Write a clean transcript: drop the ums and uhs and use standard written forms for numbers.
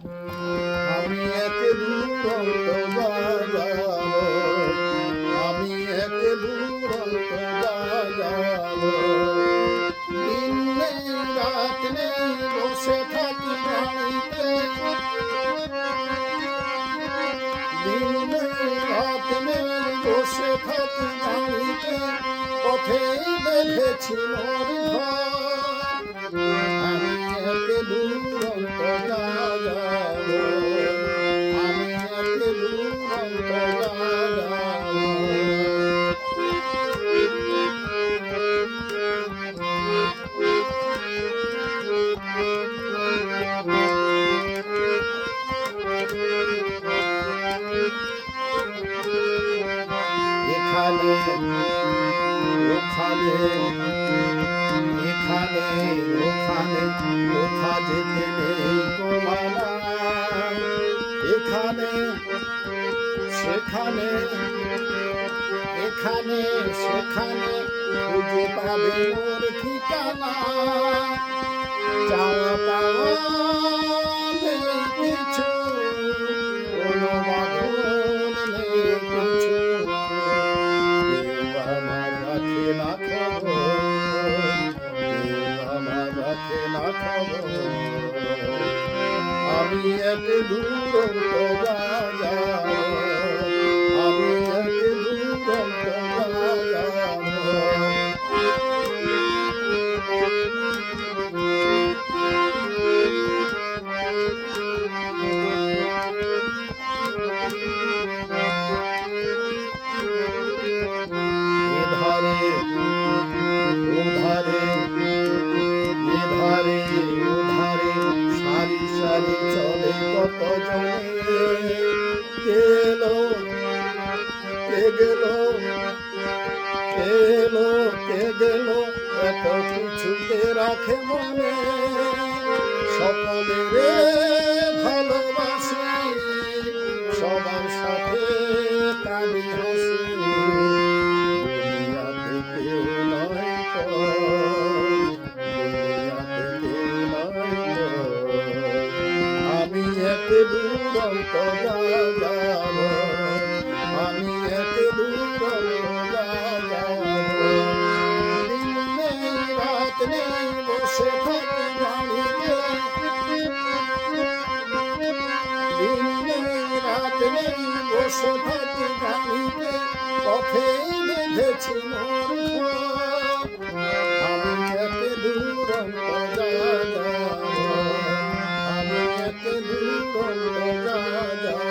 আমি এক দুরন্ত যাযাবর, আমি এক দুরন্ত যাযাবর। দিন নেই রাত নেই বসে থাকি গাড়িতে, দিন নেই রাত নেই বসে থাকি গাড়িতে, পথেই বেঁধেছি মোর ঘর। আমি এক দুরন্ত যাযাবর, আমি এক দুরন্ত যাযাবর। এখানে ওখানে, এখানে ওখানে, কোথা যেতে নেই গোমানা। এখানে সেখানে, এখানে সেখানে খুঁজে পাবে মোর ঠিকানা। চাওয়া পাওয়া নেই কিছু, কোনো বাঁধন নেই কিছু, কেউ আমার রাখে না খবর, কেউ আমার রাখে না খবর। আমি এক দুরন্ত যাযাবর, আমি এক দুরন্ত যাযাবর। এধারে ওধারে, এধারে ওধারে, সারি সারি চলে কত জনে। গেলো কে গেল, এলো কে গেল, এত কিছুকে রাখে মনে। সকলের ভালোবাসি, সবার সাথে কালি হাসি, দুনিয়াতে কেউ নয় পর, দুনিয়াতে কেউ নয় পর। আমি এক দুরন্ত যাযাবর, আমি এক দুরন্ত যাযাবর। দিন নেই রাত নেই বসে থাকি গাড়িতে, দিন নেই রাত নেই বসে থাকি গাড়িতে, পথেই বেঁধেছি মোর ঘর। আমি এক দুরন্ত যাযাবর, আমি এক দুরন্ত যাযাবর।